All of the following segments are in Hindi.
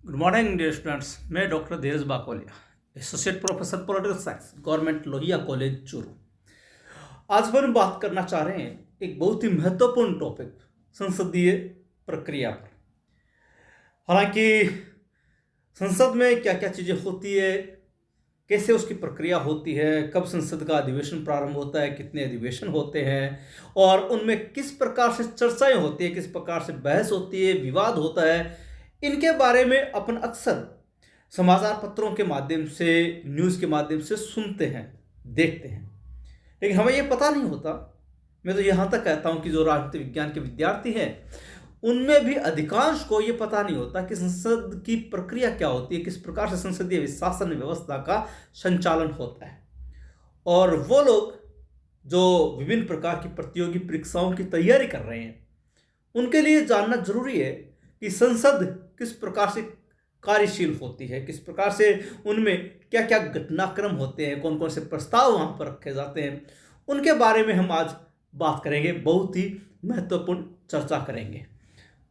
Good morning dear students. मैं doctor Dheeraj Bakolia, associate professor political science, government Lohia college Churu. आज हम बात करना चाह रहे हैं एक बहुत ही महत्वपूर्ण टॉपिक, संसदीय प्रक्रिया पर। हालांकि संसद में क्या क्या चीज़ें होती है, कैसे उसकी प्रक्रिया होती है, कब संसद का अधिवेशन प्रारंभ होता है, कितने अधिवेशन होते हैं और उनमें किस प्रकार से चर्चाएं होती है, किस प्रकार से बहस होती है, विवाद होता है, इनके बारे में अपन अक्सर समाचार पत्रों के माध्यम से, न्यूज़ के माध्यम से सुनते हैं, देखते हैं। लेकिन हमें ये पता नहीं होता। मैं तो यहाँ तक कहता हूँ कि जो राजनीति विज्ञान के विद्यार्थी हैं उनमें भी अधिकांश को ये पता नहीं होता कि संसद की प्रक्रिया क्या होती है, किस प्रकार से संसदीय शासन व्यवस्था का संचालन होता है। और वो लोग जो विभिन्न प्रकार की प्रतियोगी परीक्षाओं की तैयारी कर रहे हैं उनके लिए जानना जरूरी है कि संसद किस प्रकार से कार्यशील होती है, किस प्रकार से उनमें क्या क्या घटनाक्रम होते हैं, कौन कौन से प्रस्ताव वहाँ पर रखे जाते हैं, उनके बारे में हम आज बात करेंगे। बहुत ही महत्वपूर्ण चर्चा करेंगे।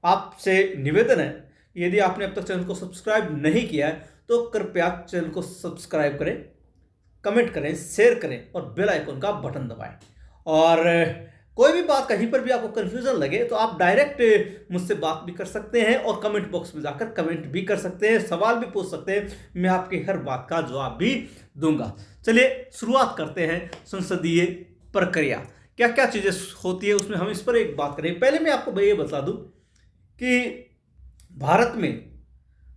आपसे निवेदन है कि यदि आपने अब तक चैनल को सब्सक्राइब नहीं किया है तो कृपया चैनल को सब्सक्राइब करें, कमेंट करें, शेयर करें और बेल आइकन का बटन दबाएं। और कोई भी बात कहीं पर भी आपको कन्फ्यूजन लगे तो आप डायरेक्ट मुझसे बात भी कर सकते हैं और कमेंट बॉक्स में जाकर कमेंट भी कर सकते हैं, सवाल भी पूछ सकते हैं। मैं आपकी हर बात का जवाब भी दूंगा। चलिए शुरुआत करते हैं। संसदीय प्रक्रिया क्या क्या चीज़ें होती है उसमें हम इस पर एक बात करें। पहले मैं आपको ये बता दूं कि भारत में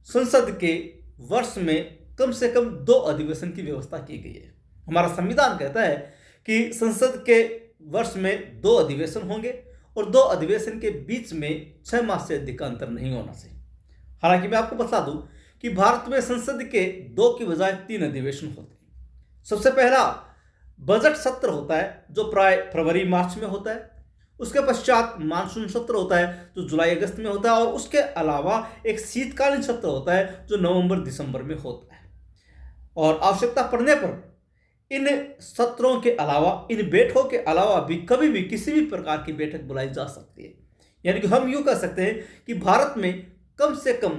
संसद के वर्ष में कम से कम 2 अधिवेशन की व्यवस्था की गई है। हमारा संविधान कहता है कि संसद के वर्ष में 2 अधिवेशन होंगे और 2 अधिवेशन के बीच में 6 माह से अधिक का अंतर नहीं होना चाहिए। हालांकि मैं आपको बता दूं कि भारत में संसद के 2 की बजाय 3 अधिवेशन होते हैं। सबसे पहला बजट सत्र होता है जो प्राय फरवरी मार्च में होता है। उसके पश्चात मानसून सत्र होता है जो जुलाई अगस्त में होता है और उसके अलावा एक शीतकालीन सत्र होता है जो नवंबर दिसंबर में होता है। और आवश्यकता पड़ने पर इन सत्रों के अलावा, इन बैठकों के अलावा भी कभी भी किसी भी प्रकार की बैठक बुलाई जा सकती है। यानी कि हम यूं कह सकते हैं कि भारत में कम से कम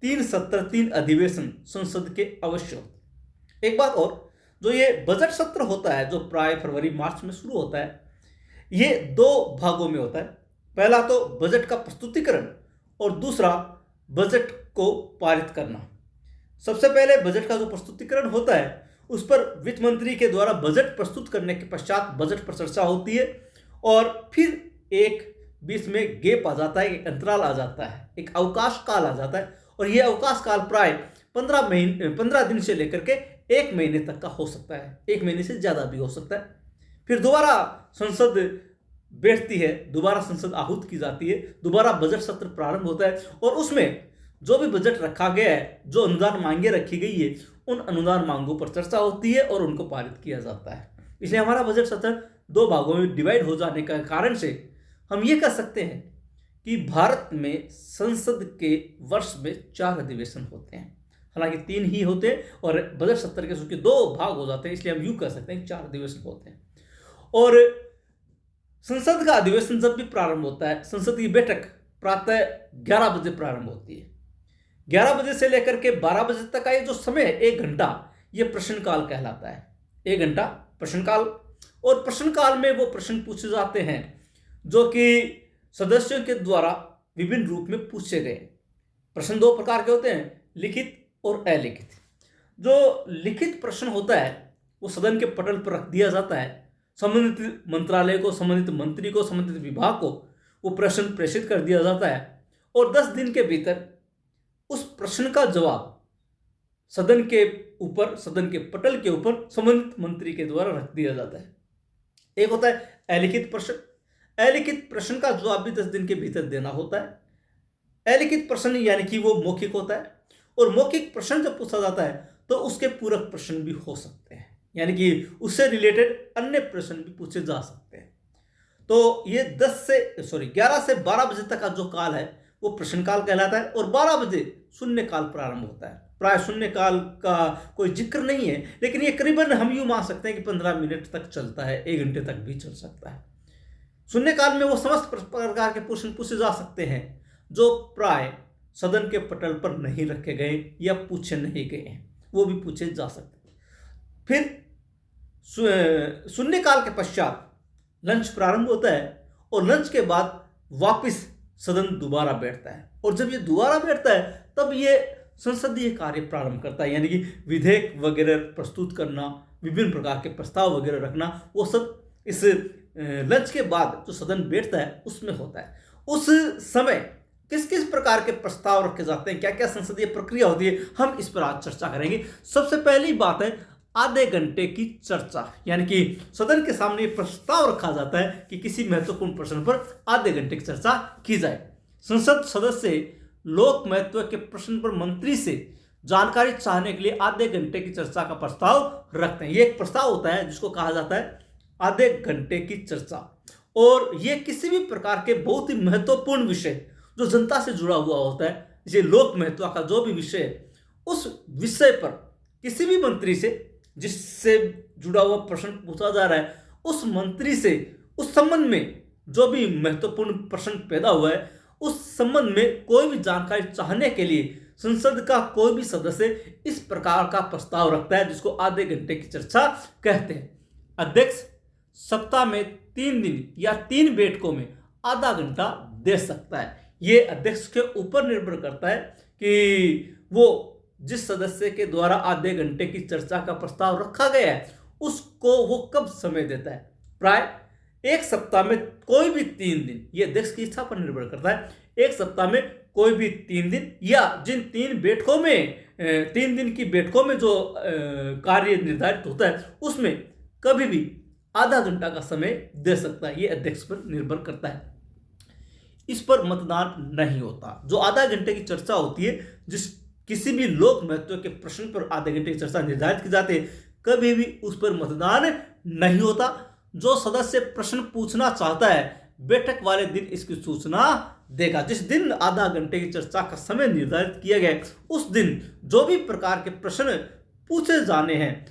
3 सत्र, 3 अधिवेशन संसद के अवश्य होते हैं। एक बात और, जो ये बजट सत्र होता है जो प्राय फरवरी मार्च में शुरू होता है, ये 2 भागों में होता है। पहला तो बजट का प्रस्तुतिकरण और दूसरा बजट को पारित करना। सबसे पहले बजट का जो प्रस्तुतिकरण होता है उस पर वित्त मंत्री के द्वारा बजट प्रस्तुत करने के पश्चात बजट पर चर्चा होती है और फिर एक बीच में गैप आ जाता है, एक अंतराल आ जाता है, एक अवकाश काल आ जाता है। और यह अवकाश काल प्राय 15 दिन से लेकर के 1 महीने तक का हो सकता है, 1 महीने से ज़्यादा भी हो सकता है। फिर दोबारा संसद बैठती है, दोबारा संसद आहूत की जाती है, दोबारा बजट सत्र प्रारंभ होता है और उसमें जो भी बजट रखा गया है, जो अनुदान मांगे रखी गई है, उन अनुदान मांगों पर चर्चा होती है और उनको पारित किया जाता है। इसलिए हमारा बजट सत्र 2 भागों में डिवाइड हो जाने का कारण से हम ये कह सकते हैं कि भारत में संसद के वर्ष में 4 अधिवेशन होते हैं। हालांकि 3 ही होते हैं और बजट सत्र के उसके 2 भाग हो जाते हैं, इसलिए हम यूं कह सकते हैं कि 4 अधिवेशन होते हैं। और संसद का अधिवेशन जब भी प्रारंभ होता है, संसद की बैठक प्रातः 11 बजे प्रारंभ होती है। 11 बजे से लेकर के 12 बजे तक का ये जो समय है, 1 घंटा, ये प्रश्नकाल कहलाता है। 1 घंटा प्रश्नकाल। और प्रश्नकाल में वो प्रश्न पूछे जाते हैं जो कि सदस्यों के द्वारा विभिन्न रूप में पूछे गए। प्रश्न 2 प्रकार के होते हैं, लिखित और अलिखित। जो लिखित प्रश्न होता है वो सदन के पटल पर रख दिया जाता है। संबंधित मंत्रालय को, संबंधित मंत्री को, संबंधित विभाग को वो प्रश्न प्रेषित कर दिया जाता है और 10 दिन के भीतर उस प्रश्न का जवाब सदन के ऊपर, सदन के पटल के ऊपर संबंधित मंत्री के द्वारा रख दिया जाता है। एक होता है अलिखित प्रश्न। अलिखित प्रश्न का जवाब भी 10 दिन के भीतर देना होता है। अलिखित प्रश्न यानी कि वो मौखिक होता है और मौखिक प्रश्न जब पूछा जाता है तो उसके पूरक प्रश्न भी हो सकते हैं, यानी कि उससे रिलेटेड अन्य प्रश्न भी पूछे जा सकते हैं। तो ये 11 से 12 बजे तक का जो काल है वो प्रश्नकाल कहलाता है और 12 बजे शून्यकाल प्रारंभ होता है। प्राय शून्यकाल का कोई जिक्र नहीं है, लेकिन ये करीबन हम यूं मान सकते हैं कि 15 मिनट तक चलता है, 1 घंटे तक भी चल सकता है। शून्यकाल में वो समस्त प्रकार के प्रश्न पूछे जा सकते हैं जो प्राय सदन के पटल पर नहीं रखे गए या पूछे नहीं गए हैं, वो भी पूछे जा सकते हैं। फिर शून्यकाल के पश्चात लंच प्रारंभ होता है और लंच के बाद वापस सदन दोबारा बैठता है, और जब ये दोबारा बैठता है तब ये संसदीय कार्य प्रारंभ करता है, यानी कि विधेयक वगैरह प्रस्तुत करना, विभिन्न प्रकार के प्रस्ताव वगैरह रखना, वो सब इस लंच के बाद जो सदन बैठता है उसमें होता है। उस समय किस किस प्रकार के प्रस्ताव रखे जाते हैं, क्या क्या संसदीय प्रक्रिया होती है, हम इस पर आज चर्चा करेंगे। सबसे पहली बात है आधे घंटे की चर्चा, यानी कि सदन के सामने प्रस्ताव रखा जाता है कि किसी महत्वपूर्ण प्रश्न पर आधे घंटे की चर्चा की जाए। संसद सदस्य लोक महत्व के प्रश्न पर मंत्री से जानकारी चाहने के लिए आधे घंटे की चर्चा का प्रस्ताव रखते हैं। ये एक प्रस्ताव होता है जिसको कहा जाता है आधे घंटे की चर्चा, और ये किसी भी प्रकार के बहुत ही महत्वपूर्ण विषय जो जनता से जुड़ा हुआ होता है, जैसे लोक महत्व का जो भी विषय है, उस विषय पर किसी भी मंत्री से जिससे जुड़ा हुआ प्रश्न पूछा जा रहा है, उस मंत्री से उस संबंध में जो भी महत्वपूर्ण प्रश्न पैदा हुआ है, उस संबंध में कोई भी जानकारी चाहने के लिए संसद का कोई भी सदस्य इस प्रकार का प्रस्ताव रखता है, जिसको आधे घंटे की चर्चा कहते हैं। अध्यक्ष सप्ताह में 3 दिन या 3 बैठकों में आधा घंटा दे सकता है। ये अध्यक्ष के ऊपर निर्भर करता है कि वो जिस सदस्य के द्वारा आधे घंटे की चर्चा का प्रस्ताव रखा गया है उसको वो कब समय देता है। प्राय एक सप्ताह में कोई भी 3 दिन, ये अध्यक्ष की इच्छा पर निर्भर करता है। एक सप्ताह में कोई भी 3 दिन या जिन 3 बैठकों में 3 दिन की बैठकों में जो कार्य निर्धारित होता है उसमें कभी भी आधा घंटा का समय दे सकता है। ये अध्यक्ष पर निर्भर करता है। इस पर मतदान नहीं होता। जो आधा घंटे की चर्चा होती है, जिस किसी भी लोक महत्व के प्रश्न पर आधे घंटे की चर्चा निर्धारित की जाती है, कभी भी उस पर मतदान नहीं होता। जो सदस्य प्रश्न पूछना चाहता है बैठक वाले दिन इसकी सूचना देगा। जिस दिन आधा घंटे की चर्चा का समय निर्धारित किया गया उस दिन जो भी प्रकार के प्रश्न पूछे जाने हैं,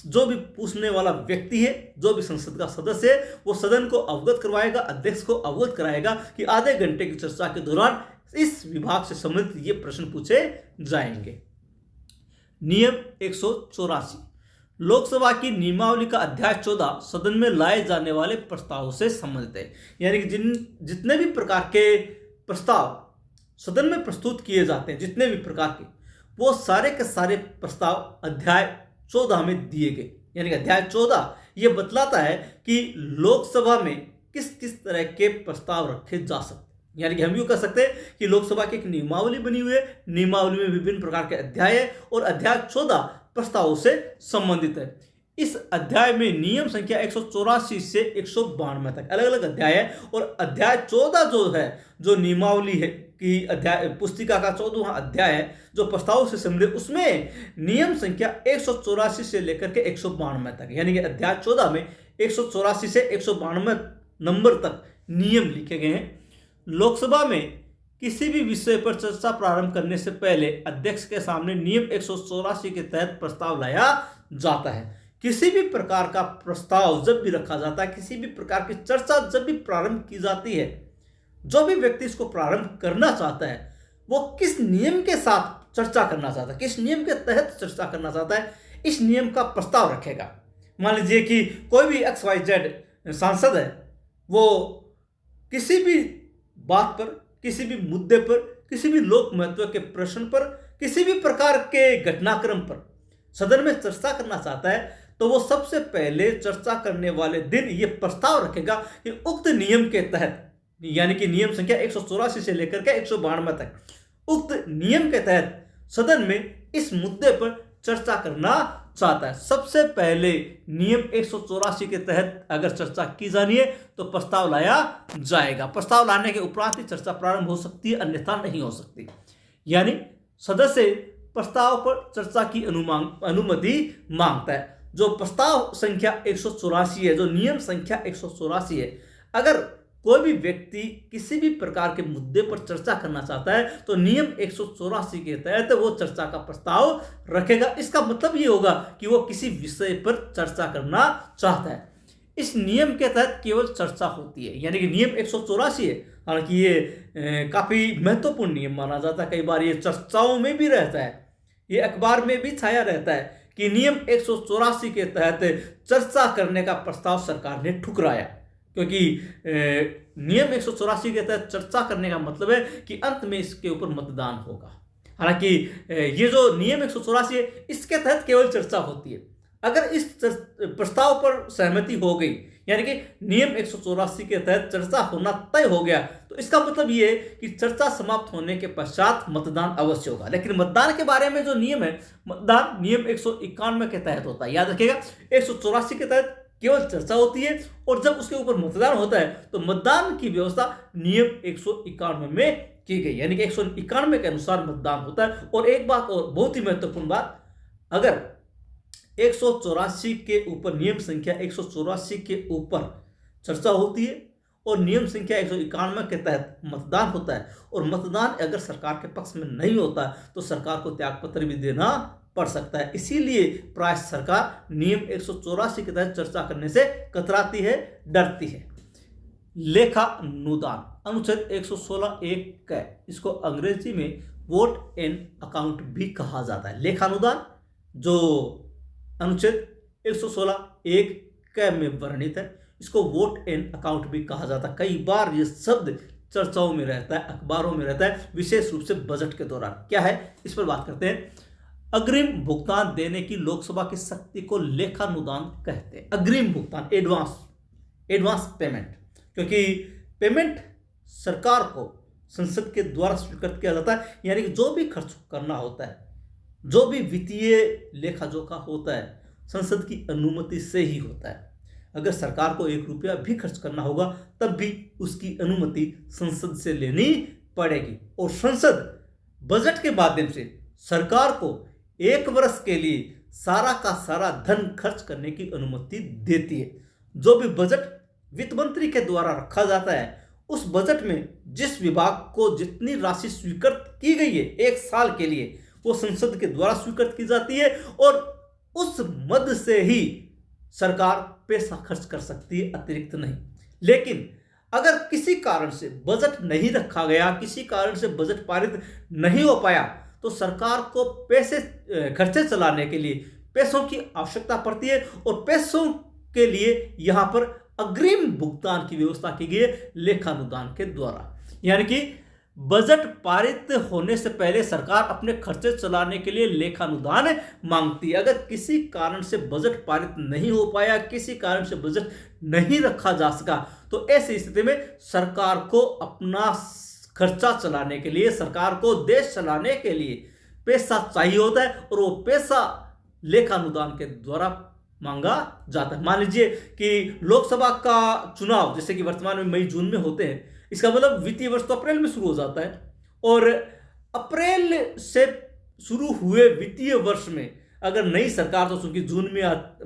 जो भी पूछने वाला व्यक्ति है, जो भी संसद का सदस्य है, वो सदन को अवगत करवाएगा, अध्यक्ष को अवगत कराएगा कि आधे घंटे की चर्चा के दौरान इस विभाग से संबंधित ये प्रश्न पूछे जाएंगे। नियम 184 लोकसभा की नियमावली का अध्याय 14 सदन में लाए जाने वाले प्रस्तावों से संबंधित है। यानी कि जितने भी प्रकार के प्रस्ताव सदन में प्रस्तुत किए जाते हैं, जितने भी प्रकार के, वो सारे के सारे प्रस्ताव अध्याय 14 में दिए गए। यानी कि अध्याय 14 ये बतलाता है कि लोकसभा में किस किस तरह के प्रस्ताव रखे जा सकते हैं। यानी कि हम यूँ कह सकते हैं कि लोकसभा की एक नियमावली बनी हुई है, नियमावली में विभिन्न प्रकार के अध्याय है और अध्याय 14 प्रस्तावों से संबंधित है। इस अध्याय में नियम संख्या 184 से 192 तक अलग अलग अध्याय है, और अध्याय 14 जो है, जो नियमावली है कि अध्याय पुस्तिका का 14वां अध्याय है जो प्रस्तावों से संबंधित, उसमें नियम संख्या 184 से लेकर के 192 तक, यानी कि अध्याय 14 में 184 से 192 नंबर तक नियम लिखे गए हैं। लोकसभा में किसी भी विषय पर चर्चा प्रारंभ करने से पहले अध्यक्ष के सामने नियम 184 के तहत प्रस्ताव लाया जाता है। किसी भी प्रकार का प्रस्ताव जब भी रखा जाता है, किसी भी प्रकार की चर्चा जब भी प्रारंभ की जाती है, जो भी व्यक्ति इसको प्रारंभ करना चाहता है वो किस नियम के साथ चर्चा करना चाहता है, किस नियम के तहत चर्चा करना चाहता है, इस नियम का प्रस्ताव रखेगा। मान लीजिए कि कोई भी XYZ सांसद है, वो किसी भी बात पर, किसी भी मुद्दे पर, किसी भी लोक महत्व के प्रश्न पर, किसी भी प्रकार के घटनाक्रम पर सदन में चर्चा करना चाहता है, तो वो सबसे पहले चर्चा करने वाले दिन ये प्रस्ताव रखेगा कि उक्त नियम के तहत, यानी कि नियम संख्या 184 से लेकर के 192 तक, उक्त नियम के तहत सदन में इस मुद्दे पर चर्चा करना चाहता है। सबसे पहले नियम 184 के तहत अगर चर्चा की जानी है तो प्रस्ताव लाया जाएगा। प्रस्ताव लाने के उपरांत ही चर्चा प्रारंभ हो सकती है, अन्यथा नहीं हो सकती। यानी सदस्य प्रस्ताव पर चर्चा की अनुमति मांगता है। जो प्रस्ताव संख्या 184 है, जो नियम संख्या 184 है, अगर कोई भी व्यक्ति किसी भी प्रकार के मुद्दे पर चर्चा करना चाहता है तो नियम 184 के तहत वो चर्चा का प्रस्ताव रखेगा। इसका मतलब ये होगा कि वो किसी विषय पर चर्चा करना चाहता है। इस नियम के तहत केवल चर्चा होती है, यानी कि नियम 184 है हालांकि ये काफ़ी महत्वपूर्ण नियम माना जाता है। कई बार ये चर्चाओं में भी रहता है, ये अखबार में भी छाया रहता है कि नियम 184 के तहत चर्चा करने का प्रस्ताव सरकार ने ठुकराया, क्योंकि नियम 184 के तहत चर्चा करने का मतलब है कि अंत में इसके ऊपर मतदान होगा। हालांकि ये जो नियम 184 है, इसके तहत केवल चर्चा होती है। अगर इस प्रस्ताव पर सहमति हो गई, यानी कि नियम 184 के तहत चर्चा होना तय हो गया, तो इसका मतलब ये है कि चर्चा समाप्त होने के पश्चात मतदान अवश्य होगा। लेकिन मतदान के बारे में जो नियम है, मतदान नियम 191 के तहत होता है। याद रखिएगा, 184 के तहत केवल चर्चा होती है, और जब उसके ऊपर मतदान होता है तो मतदान की व्यवस्था नियम 191 में की गई, यानी कि 191 के अनुसार मतदान होता है। और एक बात और बहुत ही महत्वपूर्ण बात, अगर 184 के ऊपर, नियम संख्या 184 के ऊपर चर्चा होती है और नियम संख्या 191 के तहत मतदान होता है, और मतदान अगर सरकार के पक्ष में नहीं होता तो सरकार को त्यागपत्र भी देना पड़ सकता है। इसीलिए प्राय सरकार नियम 184 के तहत चर्चा करने से कतराती है, डरती है। लेखानुदान, अनुच्छेद 116(1) का, इसको अंग्रेजी में वोट एंड अकाउंट भी कहा जाता है। लेखानुदान जो अनुच्छेद 116(1) का में वर्णित है, इसको वोट एंड अकाउंट भी कहा जाता है। कई बार ये शब्द चर्चाओं में रहता है, अखबारों में रहता है, विशेष रूप से बजट के दौरान। क्या है, इस पर बात करते हैं। अग्रिम भुगतान देने की लोकसभा की शक्ति को लेखानुदान कहते हैं। अग्रिम भुगतान, एडवांस पेमेंट, क्योंकि पेमेंट सरकार को संसद के द्वारा स्वीकृत किया जाता है, यानी कि जो भी खर्च करना होता है, जो भी वित्तीय लेखा जोखा होता है, संसद की अनुमति से ही होता है। अगर सरकार को 1 रुपया भी खर्च करना होगा तब भी उसकी अनुमति संसद से लेनी पड़ेगी, और संसद बजट के माध्यम से सरकार को 1 वर्ष के लिए सारा का सारा धन खर्च करने की अनुमति देती है। जो भी बजट वित्त मंत्री के द्वारा रखा जाता है, उस बजट में जिस विभाग को जितनी राशि स्वीकृत की गई है 1 साल के लिए, वो संसद के द्वारा स्वीकृत की जाती है, और उस मद से ही सरकार पैसा खर्च कर सकती है, अतिरिक्त नहीं। लेकिन अगर किसी कारण से बजट नहीं रखा गया, किसी कारण से बजट पारित नहीं हो पाया, तो सरकार को पैसे खर्चे चलाने के लिए पैसों की आवश्यकता पड़ती है, और पैसों के लिए यहाँ पर अग्रिम भुगतान की व्यवस्था की गई है लेखानुदान के द्वारा। यानी कि बजट पारित होने से पहले सरकार अपने खर्चे चलाने के लिए लेखानुदान मांगती है। अगर किसी कारण से बजट पारित नहीं हो पाया, किसी कारण से बजट नहीं रखा जा सका, तो ऐसी स्थिति में सरकार को अपना खर्चा चलाने के लिए, सरकार को देश चलाने के लिए पैसा चाहिए होता है, और वो पैसा लेखानुदान के द्वारा मांगा जाता है। मान लीजिए कि लोकसभा का चुनाव जैसे कि वर्तमान में मई जून में होते हैं, इसका मतलब वित्तीय वर्ष तो अप्रैल में शुरू हो जाता है, और अप्रैल से शुरू हुए वित्तीय वर्ष में अगर नई सरकार तो चूंकि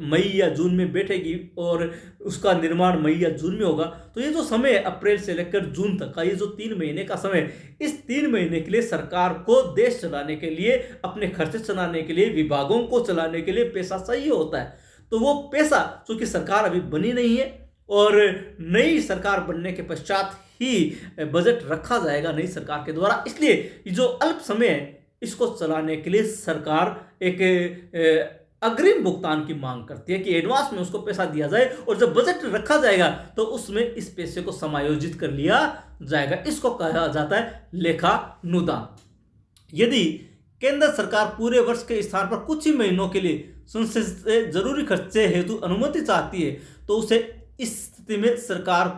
मई या जून में बैठेगी और उसका निर्माण मई या जून में होगा, तो ये जो समय है अप्रैल से लेकर जून तक का, ये जो 3 महीने का समय, इस 3 महीने के लिए सरकार को देश चलाने के लिए, अपने खर्चे चलाने के लिए, विभागों को चलाने के लिए पैसा चाहिए होता है। तो वो पैसा, चूंकि सरकार अभी बनी नहीं है और नई सरकार बनने के पश्चात ही बजट रखा जाएगा नई सरकार के द्वारा, इसलिए ये जो अल्प समय है इसको चलाने के लिए सरकार एक अग्रिम भुगतान की मांग करती है कि एडवांस में उसको पैसा दिया जाए, और जब बजट रखा जाएगा तो उसमें इस पैसे को समायोजित कर लिया जाएगा। इसको कहा जाता है लेखानुदान। यदि केंद्र सरकार पूरे वर्ष के स्थान पर कुछ ही महीनों के लिए संसद से जरूरी खर्चे हेतु अनुमति चाहती है, तो उसे इस स्थिति में सरकार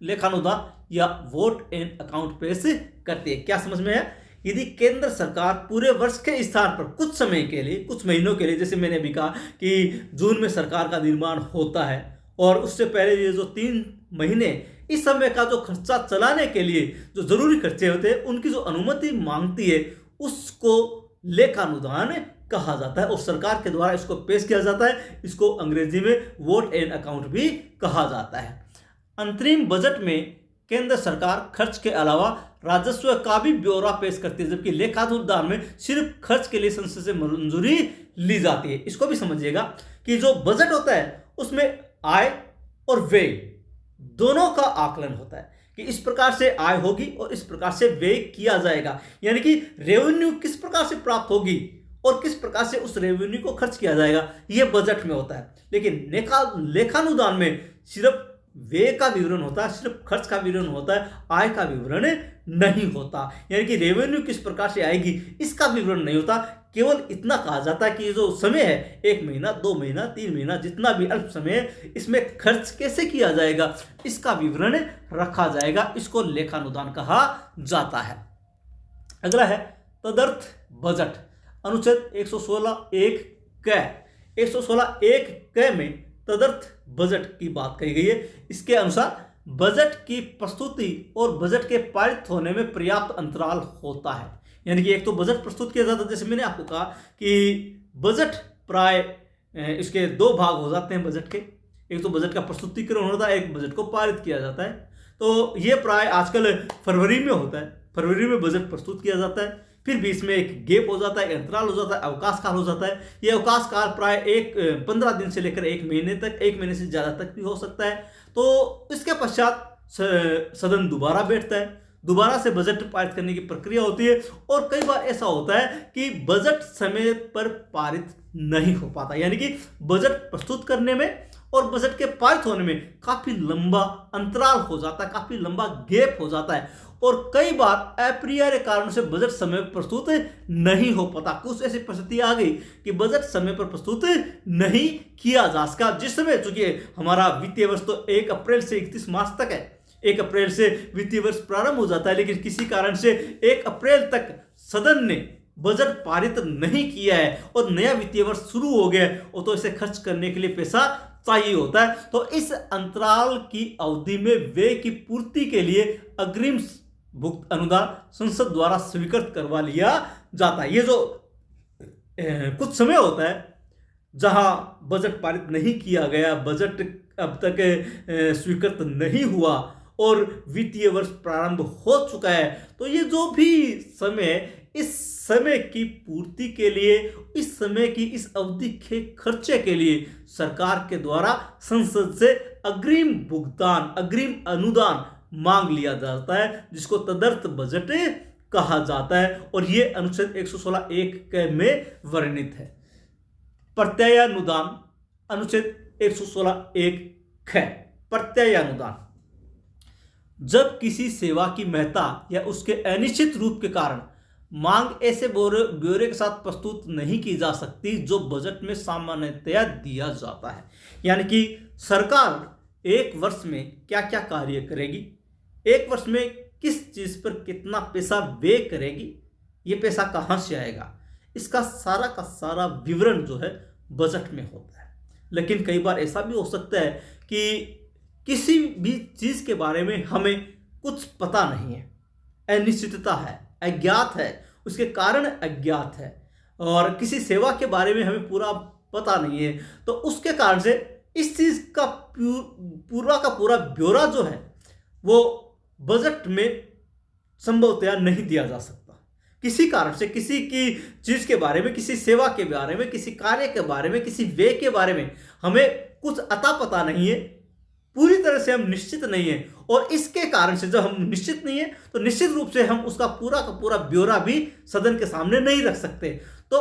लेखानुदान या वोट एंड अकाउंट पेश करती है। क्या समझ में है? यदि केंद्र सरकार पूरे वर्ष के स्थान पर कुछ समय के लिए, कुछ महीनों के लिए, जैसे मैंने भी कहा कि जून में सरकार का निर्माण होता है और उससे पहले ये जो 3 महीने, इस समय का जो खर्चा चलाने के लिए जो जरूरी खर्चे होते हैं उनकी जो अनुमति मांगती है, उसको लेखानुदान कहा जाता है, और सरकार के द्वारा इसको पेश किया जाता है। इसको अंग्रेजी में वोट एंड अकाउंट भी कहा जाता है। अंतरिम बजट में केंद्र सरकार खर्च के अलावा राजस्व का भी ब्यौरा पेश करती है, जबकि लेखानुदान में सिर्फ खर्च के लिए संसद से मंजूरी ली जाती है। इसको भी समझिएगा कि जो बजट होता है उसमें आय और व्यय दोनों का आकलन होता है, कि इस प्रकार से आय होगी और इस प्रकार से व्यय किया जाएगा, यानी कि रेवेन्यू किस प्रकार से प्राप्त होगी और किस प्रकार से उस रेवेन्यू को खर्च किया जाएगा, यह बजट में होता है। लेकिन लेखानुदान में सिर्फ व्यय का विवरण होता है, सिर्फ खर्च का विवरण होता है, आय का विवरण नहीं होता, यानी कि रेवेन्यू किस प्रकार से आएगी इसका विवरण नहीं होता। केवल इतना कहा जाता है कि ये जो समय है, 1 महीना, 2 महीना, 3 महीना, जितना भी अल्प समय है, इसमें खर्च कैसे किया जाएगा इसका विवरण रखा जाएगा। इसको लेखानुदान कहा जाता है। अगला है तदर्थ बजट। अनुच्छेद 116(1) क 116(1) क में तदर्थ बजट की बात कही गई है। इसके अनुसार बजट की प्रस्तुति और बजट के पारित होने में पर्याप्त अंतराल होता है, यानी कि एक तो बजट प्रस्तुत किया जाता है, जैसे मैंने आपको कहा कि बजट प्राय इसके 2 भाग हो जाते हैं बजट के। एक तो बजट का प्रस्तुतिकरण होता है, एक बजट को पारित किया जाता है। तो ये प्राय आजकल फरवरी में होता है, फरवरी में बजट प्रस्तुत किया जाता है, फिर बीच में एक गैप हो जाता है, अंतराल हो जाता है, अवकाश काल हो जाता है। ये अवकाश काल प्राय 15 दिन से लेकर 1 महीने तक, 1 महीने से ज़्यादा तक भी हो सकता है। तो इसके पश्चात सदन दोबारा बैठता है, दोबारा से बजट पारित करने की प्रक्रिया होती है। और कई बार ऐसा होता है कि बजट समय पर पारित नहीं हो पाता, यानी कि बजट प्रस्तुत करने में और बजट के पारित होने में काफी लंबा अंतराल हो जाता है, काफी लंबा गैप हो जाता है। और कई बार अपरिहार्य कारणों से बजट समय पर प्रस्तुत नहीं हो पाता। कुछ ऐसी परिस्थिति आ गई कि बजट समय पर प्रस्तुत नहीं किया जा सका, जिस समय चूंकि हमारा वित्तीय वर्ष तो 1 अप्रैल से 31 मार्च तक है, 1 अप्रैल से वित्तीय वर्ष प्रारंभ हो जाता है, लेकिन किसी कारण से 1 अप्रैल तक सदन ने बजट पारित नहीं किया है और नया वित्तीय वर्ष शुरू हो गया है, और तो इसे खर्च करने के लिए पैसा चाहिए होता है। तो इस अंतराल की अवधि में व्यय की पूर्ति के लिए अग्रिम भुक्त अनुदान संसद द्वारा स्वीकृत करवा लिया जाता है। ये जो कुछ समय होता है जहां बजट पारित नहीं किया गया, बजट अब तक स्वीकृत नहीं हुआ और वित्तीय वर्ष प्रारंभ हो चुका है, तो ये जो भी समय है, इस समय की पूर्ति के लिए, इस समय की इस अवधि के खर्चे के लिए सरकार के द्वारा संसद से अग्रिम भुगतान, अग्रिम अनुदान मांग लिया जाता है, जिसको तदर्थ बजट कहा जाता है। और यह अनुच्छेद 116(1) में वर्णित है। प्रत्ययानुदान, अनुच्छेद 116(1) प्रत्ययानुदान। जब किसी सेवा की महत्ता या उसके अनिश्चित रूप के कारण मांग ऐसे ब्यौरे के साथ प्रस्तुत नहीं की जा सकती जो बजट में सामान्यतया दिया जाता है, यानी कि सरकार 1 वर्ष में क्या क्या कार्य करेगी, 1 वर्ष में किस चीज पर कितना पैसा व्यय करेगी, ये पैसा कहाँ से आएगा, इसका सारा का सारा विवरण जो है बजट में होता है। लेकिन कई बार ऐसा भी हो सकता है कि किसी भी चीज के बारे में हमें कुछ पता नहीं है, अनिश्चितता है, अज्ञात है, उसके कारण अज्ञात है, और किसी सेवा के बारे में हमें पूरा पता नहीं है, तो उसके कारण से इस चीज का पूरा का पूरा ब्यौरा जो है वो बजट में संभवतया नहीं दिया जा सकता। किसी कारण से किसी की चीज के बारे में, किसी सेवा के बारे में, किसी कार्य के बारे में, किसी व्यय के बारे में हमें कुछ अता पता नहीं है, पूरी तरह से हम निश्चित नहीं है, और इसके कारण से जब हम निश्चित नहीं है तो निश्चित रूप से हम उसका पूरा का पूरा ब्यौरा भी सदन के सामने नहीं रख सकते। तो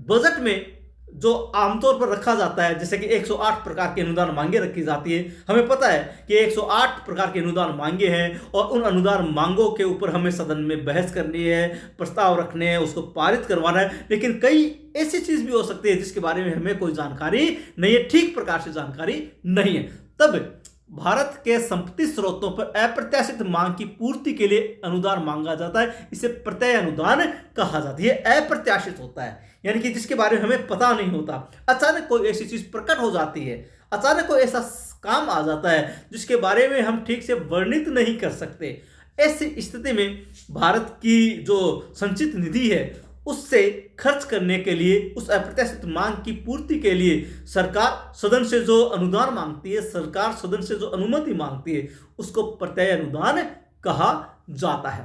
बजट में जो आमतौर पर रखा जाता है, जैसे कि 108 प्रकार के अनुदान मांगे रखी जाती है, हमें पता है कि 108 प्रकार के अनुदान मांगे हैं, और उन अनुदान मांगों के ऊपर हमें सदन में बहस करनी है, प्रस्ताव रखने हैं, उसको पारित करवाना है। लेकिन कई ऐसी चीज भी हो सकती है जिसके बारे में हमें कोई जानकारी नहीं है, ठीक प्रकार से जानकारी नहीं है। तब भारत के संपत्ति स्रोतों पर अप्रत्याशित मांग की पूर्ति के लिए अनुदान मांगा जाता है, इसे प्रत्यय अनुदान कहा जाता है। यह अप्रत्याशित होता है, यानी कि जिसके बारे में हमें पता नहीं होता, अचानक कोई ऐसी चीज प्रकट हो जाती है, अचानक कोई ऐसा काम आ जाता है जिसके बारे में हम ठीक से वर्णित नहीं कर सकते। ऐसी स्थिति में भारत की जो संचित निधि है उससे खर्च करने के लिए, उस अप्रत्याशित मांग की पूर्ति के लिए सरकार सदन से जो अनुदान मांगती है, सरकार सदन से जो अनुमति मांगती है, उसको प्रत्यय अनुदान कहा जाता है।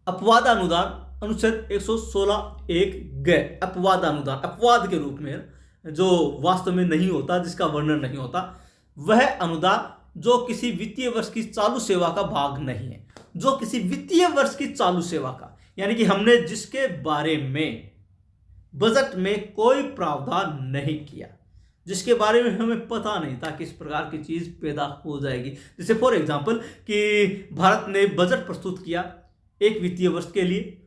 अपवाद अनुदान, अनुच्छेद 116(1) अपवाद अनुदान, अपवाद के रूप में जो वास्तव में नहीं होता, जिसका वर्णन नहीं होता, वह अनुदान जो किसी वित्तीय वर्ष की चालू सेवा का भाग नहीं है, जो किसी वित्तीय वर्ष की चालू सेवा का, यानी कि हमने जिसके बारे में बजट में कोई प्रावधान नहीं किया, जिसके बारे में हमें पता नहीं था कि इस प्रकार की चीज पैदा हो जाएगी। जैसे फॉर एग्जांपल कि भारत ने बजट प्रस्तुत किया एक वित्तीय वर्ष के लिए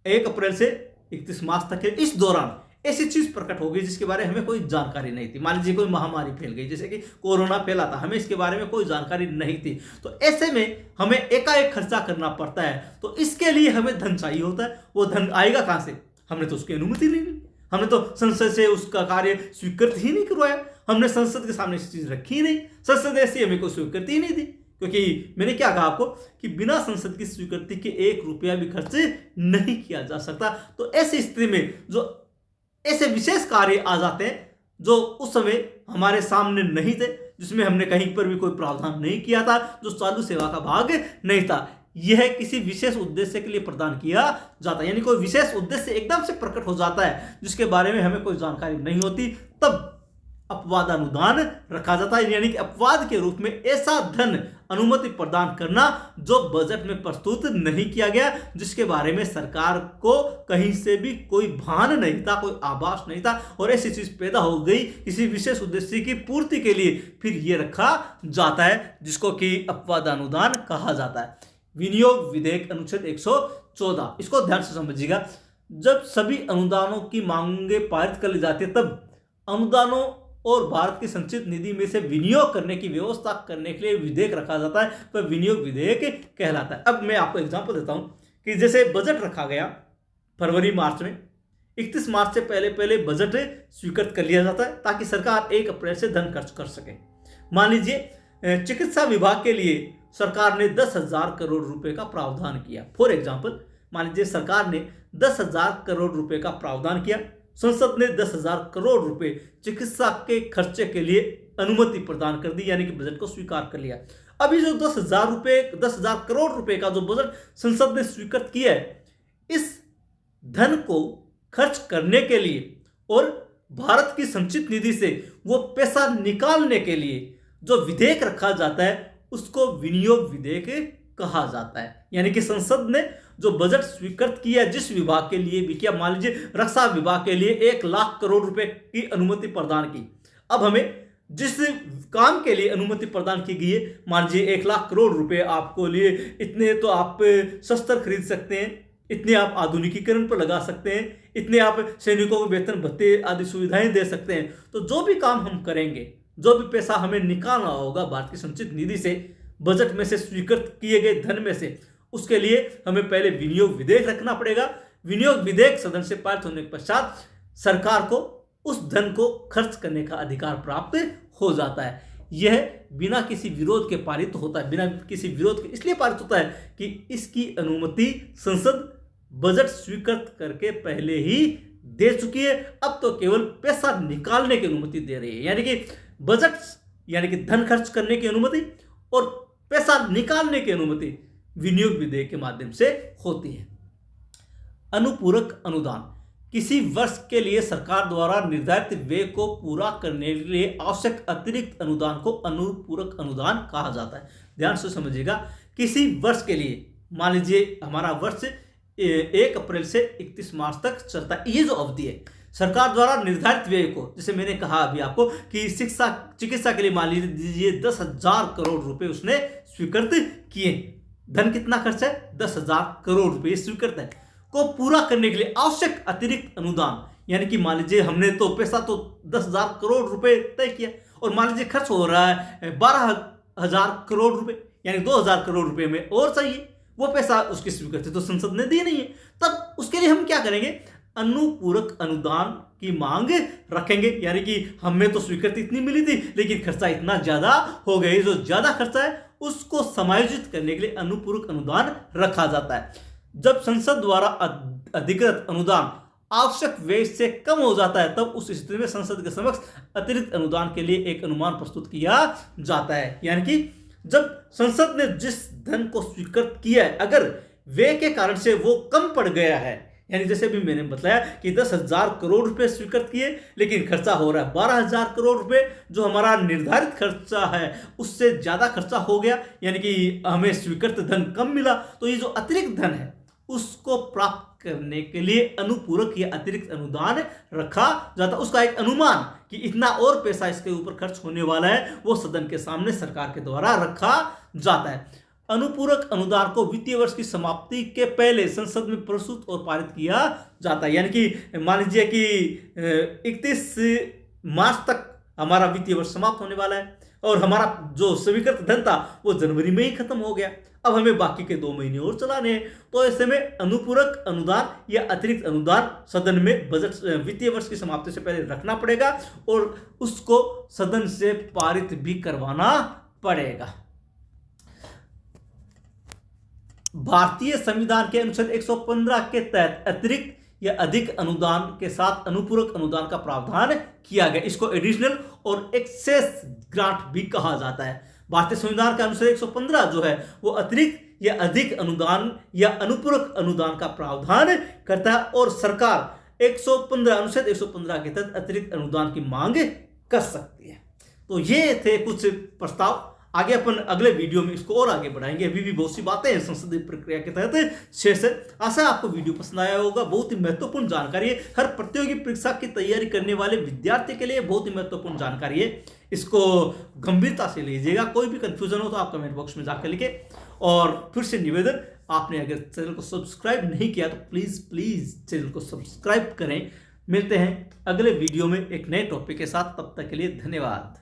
1 अप्रैल से 31 मार्च तक के, इस दौरान ऐसी चीज प्रकट हो गई जिसके बारे में हमें कोई जानकारी नहीं थी। मान लीजिए कोई महामारी फैल गई, जैसे कि कोरोना फैला था, हमें इसके बारे में कोई जानकारी नहीं थी, तो ऐसे में हमें एकाएक खर्चा करना पड़ता है। तो इसके लिए हमें धन चाहिए होता है। वो धन आएगा कहां से? हमने तो उसकी अनुमति नहीं ली, हमने तो संसद से उसका कार्य स्वीकृत ही नहीं करवाया, हमने संसद के सामने ऐसी चीज रखी ही नहीं, संसद ऐसी हमें कोई स्वीकृति ही नहीं दी। क्योंकि मैंने क्या कहा आपको कि बिना संसद की स्वीकृति के 1 रुपया भी खर्च नहीं किया जा सकता। तो ऐसी स्थिति में जो ऐसे विशेष कार्य आ जाते हैं जो उस समय हमारे सामने नहीं थे, जिसमें हमने कहीं पर भी कोई प्रावधान नहीं किया था, जो चालू सेवा का भाग नहीं था, यह किसी विशेष उद्देश्य के लिए प्रदान किया जाता है। यानी कोई विशेष उद्देश्य एकदम से प्रकट हो जाता है जिसके बारे में हमें कोई जानकारी नहीं होती, तब अपवाद अनुदान रखा जाता है। यानी कि अपवाद के रूप में ऐसा धन अनुमति प्रदान करना जो बजट में प्रस्तुत नहीं किया गया, जिसके बारे में सरकार को कहीं से भी कोई भान नहीं था, कोई आभास नहीं था, और ऐसी चीज पैदा हो गई किसी विशेष उद्देश्य की पूर्ति के लिए, फिर यह रखा जाता है जिसको कि अपवाद अनुदान कहा जाता है। विनियोग विधेयक अनुच्छेद 114, इसको ध्यान से समझिएगा। जब सभी अनुदानों की मांगे पारित कर ली जाती है, तब अनुदानों और भारत की संचित निधि में से विनियोग करने की व्यवस्था करने के लिए विधेयक रखा जाता है, तो विनियोग विधेयक कहलाता है। अब मैं आपको एग्जांपल देता हूं कि जैसे बजट रखा गया फरवरी मार्च में, 31 मार्च से पहले पहले बजट स्वीकृत कर लिया जाता है ताकि सरकार 1 अप्रैल से धन खर्च कर सके। मान लीजिए चिकित्सा विभाग के लिए सरकार ने 10,000 करोड़ रुपए का प्रावधान किया। फॉर एग्जाम्पल मान लीजिए सरकार ने 10,000 करोड़ रुपए का प्रावधान किया, संसद ने 10,000 करोड़ रुपए चिकित्सा के खर्चे के लिए अनुमति प्रदान कर दी, यानी कि बजट को स्वीकार कर लिया। अभी जो 10,000 करोड़ रुपए का जो बजट संसद ने स्वीकृत किया है, इस धन को खर्च करने के लिए और भारत की संचित निधि से वो पैसा निकालने के लिए जो विधेयक रखा जाता है उसको विनियोग विधेयक कहा जाता है। यानी कि संसद ने जो बजट स्वीकृत किया जिस विभाग के लिए भी किया, मान लीजिए रक्षा विभाग के लिए 1 लाख करोड़ रुपए की अनुमति प्रदान की। अब हमें जिस काम के लिए अनुमति प्रदान की गई है, मान लीजिए 1 लाख करोड़ रुपए आपको लिए, इतने तो आप शस्त्र खरीद सकते हैं, इतने आप आधुनिकीकरण पर लगा सकते हैं, इतने आप सैनिकों को वेतन भत्ते आदि सुविधाएं दे सकते हैं। तो जो भी काम हम करेंगे, जो भी पैसा हमें निकालना होगा भारत की संचित निधि से, बजट में से स्वीकृत किए गए धन में से, उसके लिए हमें पहले विनियोग विधेयक रखना पड़ेगा। विनियोग विधेयक सदन से पारित होने के पश्चात सरकार को उस धन को खर्च करने का अधिकार प्राप्त हो जाता है। यह बिना किसी विरोध के पारित होता है, बिना किसी विरोध के इसलिए पारित होता है कि इसकी अनुमति संसद बजट स्वीकृत करके पहले ही दे चुकी है। अब तो केवल पैसा निकालने की अनुमति दे रही है, यानी कि बजट यानी कि धन खर्च करने की अनुमति और पैसा निकालने की अनुमति विनियोग विधेयक के माध्यम से होती है। अनुपूरक अनुदान किसी वर्ष के लिए सरकार द्वारा निर्धारित व्यय को पूरा करने के लिए आवश्यक अतिरिक्त अनुदान को अनुपूरक अनुदान कहा जाता है। ध्यान से समझिएगा, किसी वर्ष के लिए, मान लीजिए हमारा वर्ष 1 अप्रैल से 31 मार्च तक चलता है, ये जो अवधि है सरकार द्वारा निर्धारित व्यय को, जैसे मैंने कहा अभी आपको कि चिकित्सा के लिए मान लीजिए 10,000 करोड़ रुपए उसने स्वीकृत किए। धन कितना खर्च है? 10,000 करोड़ रुपए स्वीकृत है, को पूरा करने के लिए आवश्यक अतिरिक्त अनुदान, यानी कि मान लीजिए हमने तो पैसा तो 10,000 करोड़ रुपए तय किया और मान लीजिए खर्च हो रहा है 12,000 करोड़ रुपए, यानी 2,000 करोड़ रुपए में और चाहिए, वो पैसा उसकी स्वीकृति तो संसद ने दी नहीं है। तब उसके लिए हम क्या करेंगे? अनुपूरक अनुदान की मांग रखेंगे, यानी कि हमें तो स्वीकृति इतनी मिली थी लेकिन खर्चा इतना ज्यादा हो गया, जो ज्यादा खर्चा है उसको समायोजित करने के लिए अनुपूरक अनुदान रखा जाता है। जब संसद द्वारा अधिकृत अनुदान आवश्यक व्यय से कम हो जाता है, तब उस स्थिति में संसद के समक्ष अतिरिक्त अनुदान के लिए एक अनुमान प्रस्तुत किया जाता है। यानी कि जब संसद ने जिस धन को स्वीकृत किया है, अगर व्यय के कारण से वो कम पड़ गया है यानी जैसे भी मैंने बताया कि 10,000 करोड़ रुपए स्वीकृत किए, लेकिन खर्चा हो रहा है 12,000 करोड़ रुपए। जो हमारा निर्धारित खर्चा है उससे ज़्यादा खर्चा हो गया, यानी कि हमें स्वीकृत धन कम मिला। तो ये जो अतिरिक्त धन है उसको प्राप्त करने के लिए अनुपूरक या अतिरिक्त अनुदान रखा जाता। उसका एक अनुमान कि इतना और पैसा इसके ऊपर खर्च होने वाला है वो सदन के सामने सरकार के द्वारा रखा जाता है। अनुपूरक अनुदान को वित्तीय वर्ष की समाप्ति के पहले संसद में प्रस्तुत और पारित किया जाता है। यानी कि मान लीजिए कि 31 मार्च तक हमारा वित्तीय वर्ष समाप्त होने वाला है और हमारा जो स्वीकृत धन था वो जनवरी में ही खत्म हो गया। अब हमें बाकी के 2 महीने और चलाने हैं, तो ऐसे में अनुपूरक अनुदान या अतिरिक्त अनुदान सदन में बजट वित्तीय वर्ष की समाप्ति से पहले रखना पड़ेगा और उसको सदन से पारित भी करवाना पड़ेगा। भारतीय संविधान के अनुच्छेद 115 के तहत अतिरिक्त या अधिक अनुदान के साथ अनुपूरक अनुदान का प्रावधान किया गया। इसको एडिशनल और एक्सेस ग्रांट भी कहा जाता है। भारतीय संविधान का अनुच्छेद 115 जो है वो अतिरिक्त या अधिक अनुदान या अनुपूरक अनुदान का प्रावधान करता है और सरकार 115 अनुच्छेद 115 के तहत अतिरिक्त अनुदान की मांग कर सकती है। तो ये थे कुछ प्रस्ताव। आगे अपन अगले वीडियो में इसको और आगे बढ़ाएंगे। अभी भी बहुत सी बातें हैं संसदीय प्रक्रिया के तहत शेष है। आशा है आपको वीडियो पसंद आया होगा। बहुत ही महत्वपूर्ण जानकारी है, हर प्रतियोगी परीक्षा की तैयारी करने वाले विद्यार्थी के लिए बहुत ही महत्वपूर्ण जानकारी है। इसको गंभीरता से लीजिएगा। कोई भी कंफ्यूजन हो तो आप कमेंट बॉक्स में जाकर लिखें। और फिर से निवेदन, आपने अगर चैनल को सब्सक्राइब नहीं किया तो प्लीज चैनल को सब्सक्राइब करें। मिलते हैं अगले वीडियो में एक नए टॉपिक के साथ, तब तक के लिए धन्यवाद।